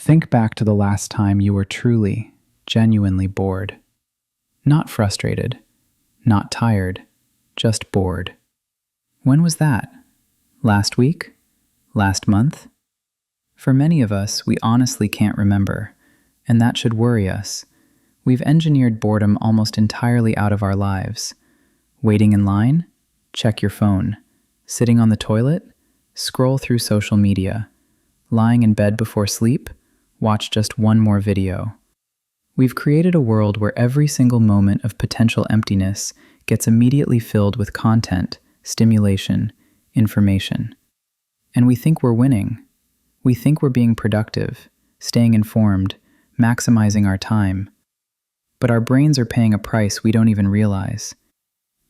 Think back to the last time you were truly, genuinely bored. Not frustrated, not tired, just bored. When was that? Last week? Last month? For many of us, we honestly can't remember, and that should worry us. We've engineered boredom almost entirely out of our lives. Waiting in line? Check your phone. Sitting on the toilet? Scroll through social media. Lying in bed before sleep? Watch just one more video. We've created a world where every single moment of potential emptiness gets immediately filled with content, stimulation, information. And we think we're winning. We think we're being productive, staying informed, maximizing our time. But our brains are paying a price we don't even realize.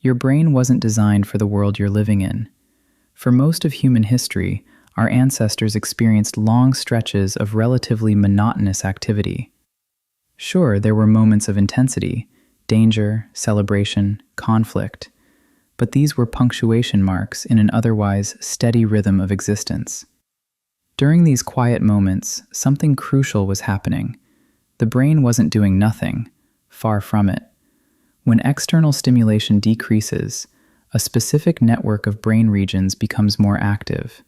Your brain wasn't designed for the world you're living in. For most of human history, our ancestors experienced long stretches of relatively monotonous activity. Sure, there were moments of intensity, danger, celebration, conflict, but these were punctuation marks in an otherwise steady rhythm of existence. During these quiet moments, something crucial was happening. The brain wasn't doing nothing, far from it. When external stimulation decreases, a specific network of brain regions becomes more active.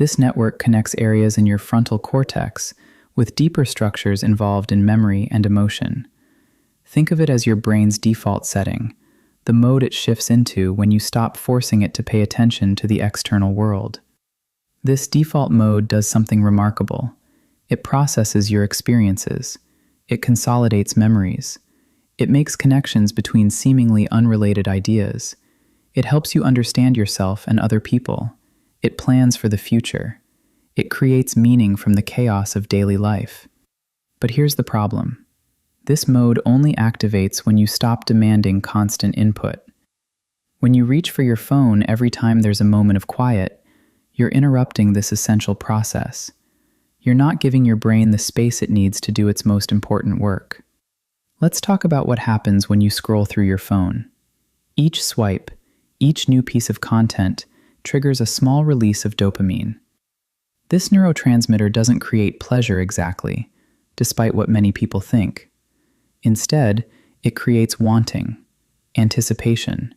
This network connects areas in your frontal cortex with deeper structures involved in memory and emotion. Think of it as your brain's default setting, the mode it shifts into when you stop forcing it to pay attention to the external world. This default mode does something remarkable. It processes your experiences. It consolidates memories. It makes connections between seemingly unrelated ideas. It helps you understand yourself and other people. It plans for the future. It creates meaning from the chaos of daily life. But here's the problem. This mode only activates when you stop demanding constant input. When you reach for your phone every time there's a moment of quiet, you're interrupting this essential process. You're not giving your brain the space it needs to do its most important work. Let's talk about what happens when you scroll through your phone. Each swipe, each new piece of content, triggers a small release of dopamine. This neurotransmitter doesn't create pleasure exactly, despite what many people think. Instead, it creates wanting, anticipation,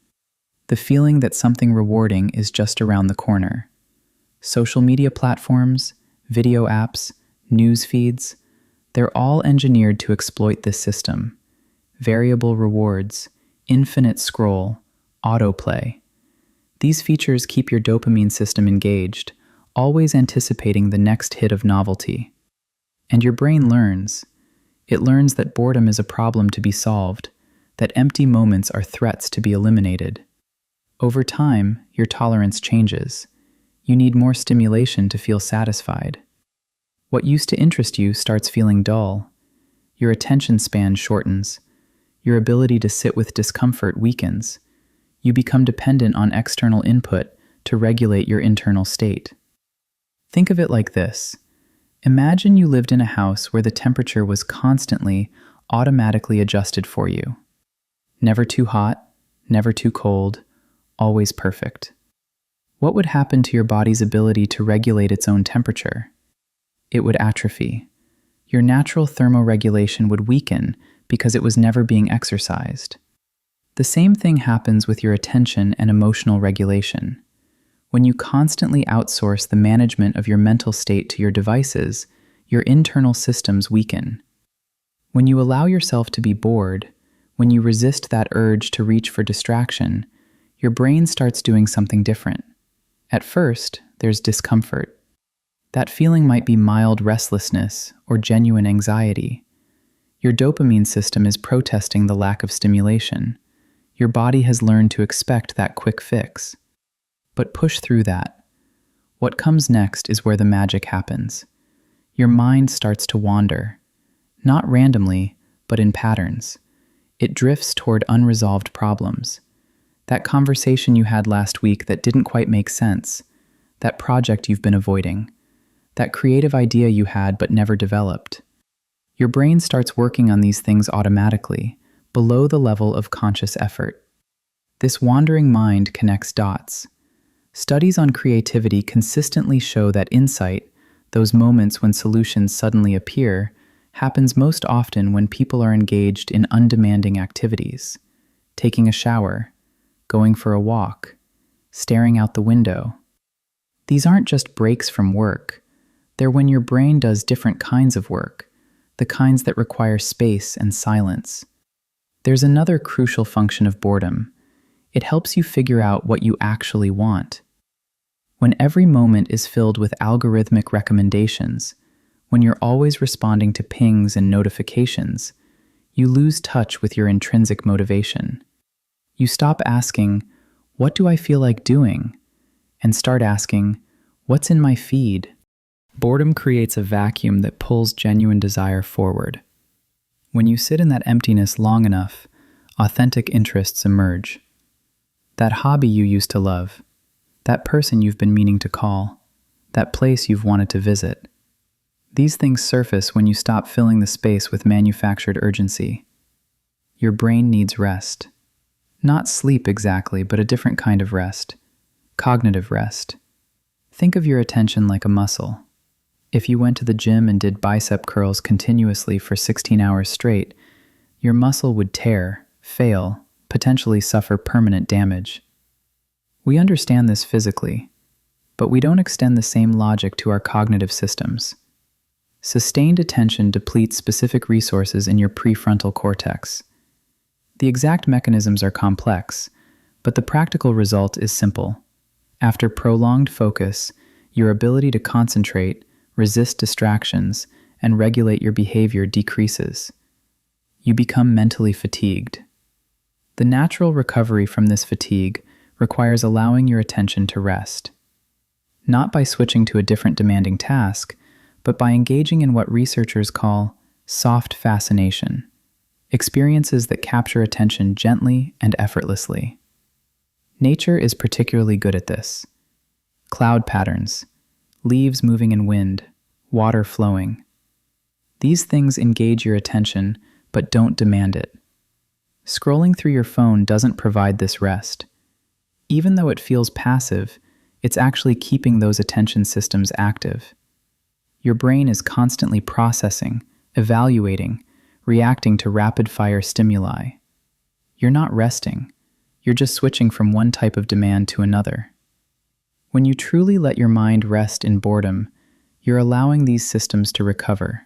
the feeling that something rewarding is just around the corner. Social media platforms, video apps, news feeds, they're all engineered to exploit this system. Variable rewards, infinite scroll, autoplay. These features keep your dopamine system engaged, always anticipating the next hit of novelty. And your brain learns. It learns that boredom is a problem to be solved, that empty moments are threats to be eliminated. Over time, your tolerance changes. You need more stimulation to feel satisfied. What used to interest you starts feeling dull. Your attention span shortens. Your ability to sit with discomfort weakens. You become dependent on external input to regulate your internal state. Think of it like this. Imagine you lived in a house where the temperature was constantly, automatically adjusted for you. Never too hot, never too cold, always perfect. What would happen to your body's ability to regulate its own temperature? It would atrophy. Your natural thermoregulation would weaken because it was never being exercised. The same thing happens with your attention and emotional regulation. When you constantly outsource the management of your mental state to your devices, your internal systems weaken. When you allow yourself to be bored, when you resist that urge to reach for distraction, your brain starts doing something different. At first, there's discomfort. That feeling might be mild restlessness or genuine anxiety. Your dopamine system is protesting the lack of stimulation. Your body has learned to expect that quick fix. But push through that. What comes next is where the magic happens. Your mind starts to wander, not randomly, but in patterns. It drifts toward unresolved problems. That conversation you had last week that didn't quite make sense, that project you've been avoiding, that creative idea you had but never developed. Your brain starts working on these things automatically, below the level of conscious effort. This wandering mind connects dots. Studies on creativity consistently show that insight, those moments when solutions suddenly appear, happens most often when people are engaged in undemanding activities. Taking a shower, going for a walk, staring out the window. These aren't just breaks from work. They're when your brain does different kinds of work, the kinds that require space and silence. There's another crucial function of boredom. It helps you figure out what you actually want. When every moment is filled with algorithmic recommendations, when you're always responding to pings and notifications, you lose touch with your intrinsic motivation. You stop asking, "What do I feel like doing?" and start asking, "What's in my feed?" Boredom creates a vacuum that pulls genuine desire forward. When you sit in that emptiness long enough, authentic interests emerge. That hobby you used to love, that person you've been meaning to call, that place you've wanted to visit. These things surface when you stop filling the space with manufactured urgency. Your brain needs rest. Not sleep exactly, but a different kind of rest. Cognitive rest. Think of your attention like a muscle. If you went to the gym and did bicep curls continuously for 16 hours straight, your muscle would tear, fail, potentially suffer permanent damage. We understand this physically, but we don't extend the same logic to our cognitive systems. Sustained attention depletes specific resources in your prefrontal cortex. The exact mechanisms are complex, but the practical result is simple. After prolonged focus, your ability to concentrate, resist distractions, and regulate your behavior decreases. You become mentally fatigued. The natural recovery from this fatigue requires allowing your attention to rest. Not by switching to a different demanding task, but by engaging in what researchers call soft fascination, experiences that capture attention gently and effortlessly. Nature is particularly good at this. Cloud patterns, leaves moving in wind, water flowing. These things engage your attention, but don't demand it. Scrolling through your phone doesn't provide this rest. Even though it feels passive, it's actually keeping those attention systems active. Your brain is constantly processing, evaluating, reacting to rapid-fire stimuli. You're not resting. You're just switching from one type of demand to another. When you truly let your mind rest in boredom, you're allowing these systems to recover.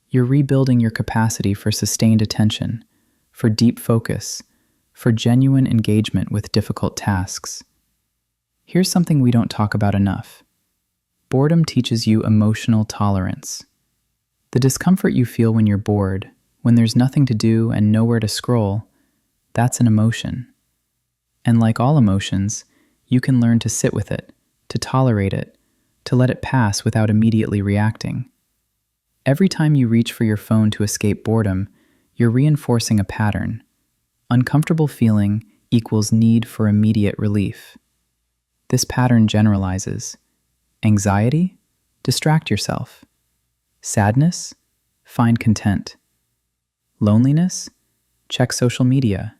You're rebuilding your capacity for sustained attention, for deep focus, for genuine engagement with difficult tasks. Here's something we don't talk about enough. Boredom teaches you emotional tolerance. The discomfort you feel when you're bored, when there's nothing to do and nowhere to scroll, that's an emotion. And like all emotions, you can learn to sit with it, to tolerate it, to let it pass without immediately reacting. Every time you reach for your phone to escape boredom, you're reinforcing a pattern. Uncomfortable feeling equals need for immediate relief. This pattern generalizes. Anxiety? Distract yourself. Sadness? Find content. Loneliness? Check social media.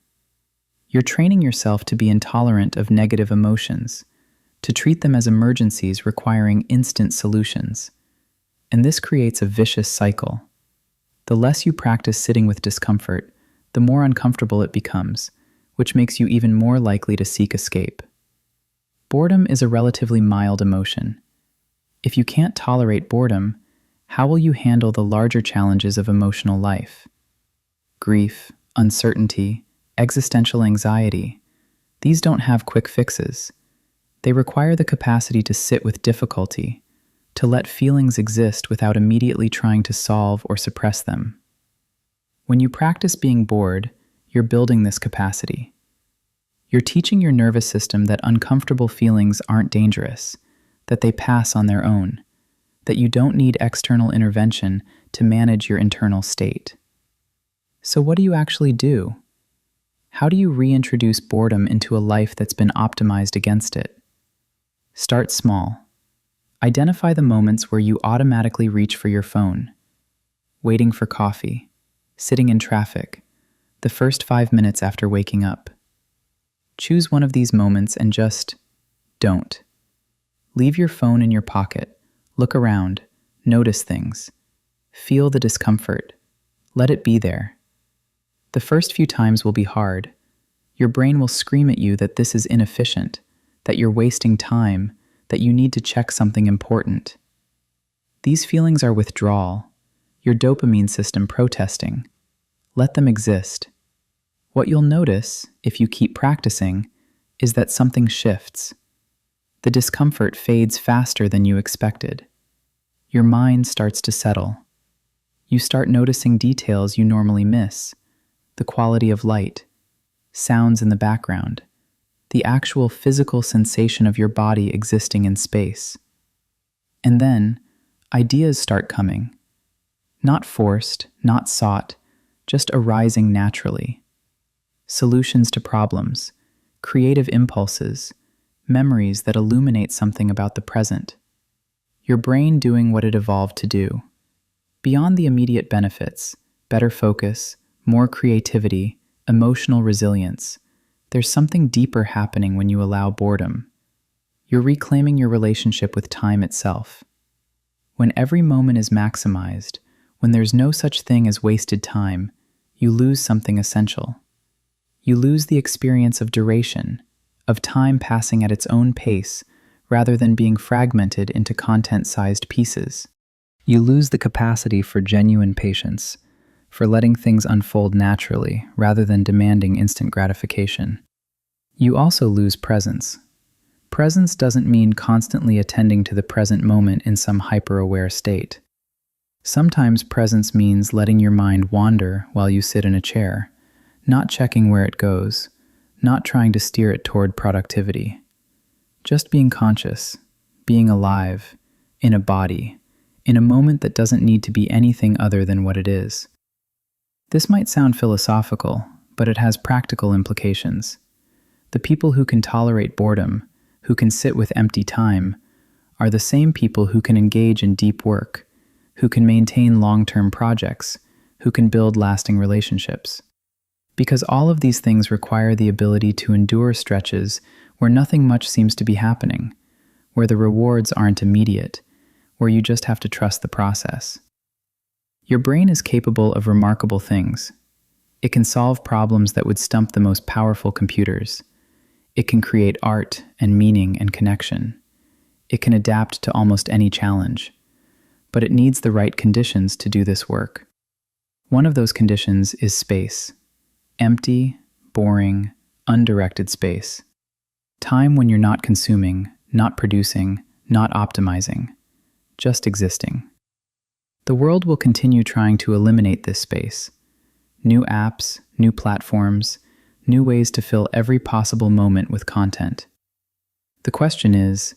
You're training yourself to be intolerant of negative emotions, to treat them as emergencies requiring instant solutions. And this creates a vicious cycle. The less you practice sitting with discomfort, the more uncomfortable it becomes, which makes you even more likely to seek escape. Boredom is a relatively mild emotion. If you can't tolerate boredom, how will you handle the larger challenges of emotional life? Grief, uncertainty, existential anxiety. These don't have quick fixes. They require the capacity to sit with difficulty, to let feelings exist without immediately trying to solve or suppress them. When you practice being bored, you're building this capacity. You're teaching your nervous system that uncomfortable feelings aren't dangerous, that they pass on their own, that you don't need external intervention to manage your internal state. So what do you actually do? How do you reintroduce boredom into a life that's been optimized against it? Start small. Identify the moments where you automatically reach for your phone. Waiting for coffee, sitting in traffic, the first 5 minutes after waking up. Choose one of these moments and just don't. Leave your phone in your pocket, Look around, notice things, feel the discomfort, let it be there. The first few times will be hard. Your brain will scream at you that this is inefficient, that you're wasting time, that you need to check something important. These feelings are withdrawal, your dopamine system protesting. Let them exist. What you'll notice, if you keep practicing, is that something shifts. The discomfort fades faster than you expected. Your mind starts to settle. You start noticing details you normally miss, the quality of light, sounds in the background, the actual physical sensation of your body existing in space. And then, ideas start coming. Not forced, not sought, just arising naturally. Solutions to problems, creative impulses, memories that illuminate something about the present. Your brain doing what it evolved to do. Beyond the immediate benefits, better focus, more creativity, emotional resilience, there's something deeper happening when you allow boredom. You're reclaiming your relationship with time itself. When every moment is maximized, when there's no such thing as wasted time, you lose something essential. You lose the experience of duration, of time passing at its own pace, rather than being fragmented into content-sized pieces. You lose the capacity for genuine patience, for letting things unfold naturally rather than demanding instant gratification. You also lose presence. Presence doesn't mean constantly attending to the present moment in some hyper-aware state. Sometimes presence means letting your mind wander while you sit in a chair, not checking where it goes, not trying to steer it toward productivity. Just being conscious, being alive, in a body, in a moment that doesn't need to be anything other than what it is. This might sound philosophical, but it has practical implications. The people who can tolerate boredom, who can sit with empty time, are the same people who can engage in deep work, who can maintain long-term projects, who can build lasting relationships. Because all of these things require the ability to endure stretches where nothing much seems to be happening, where the rewards aren't immediate, where you just have to trust the process. Your brain is capable of remarkable things. It can solve problems that would stump the most powerful computers. It can create art and meaning and connection. It can adapt to almost any challenge. But it needs the right conditions to do this work. One of those conditions is space. Empty, boring, undirected space. Time when you're not consuming, not producing, not optimizing, just existing. The world will continue trying to eliminate this space. New apps, new platforms, new ways to fill every possible moment with content. The question is,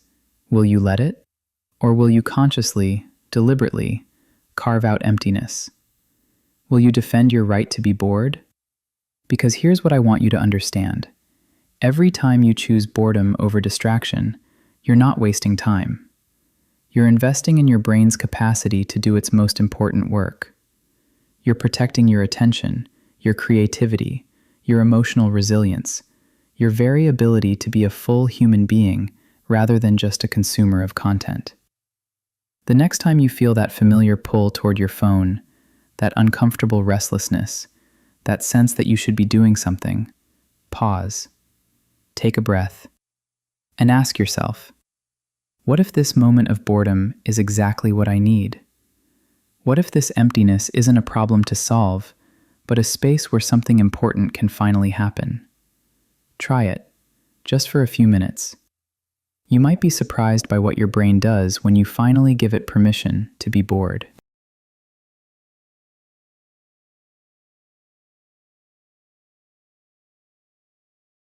will you let it? Or will you consciously, deliberately, carve out emptiness? Will you defend your right to be bored? Because here's what I want you to understand. Every time you choose boredom over distraction, you're not wasting time. You're investing in your brain's capacity to do its most important work. You're protecting your attention, your creativity, your emotional resilience, your very ability to be a full human being rather than just a consumer of content. The next time you feel that familiar pull toward your phone, that uncomfortable restlessness, that sense that you should be doing something, pause, take a breath, and ask yourself, what if this moment of boredom is exactly what I need? What if this emptiness isn't a problem to solve, but a space where something important can finally happen? Try it, just for a few minutes. You might be surprised by what your brain does when you finally give it permission to be bored.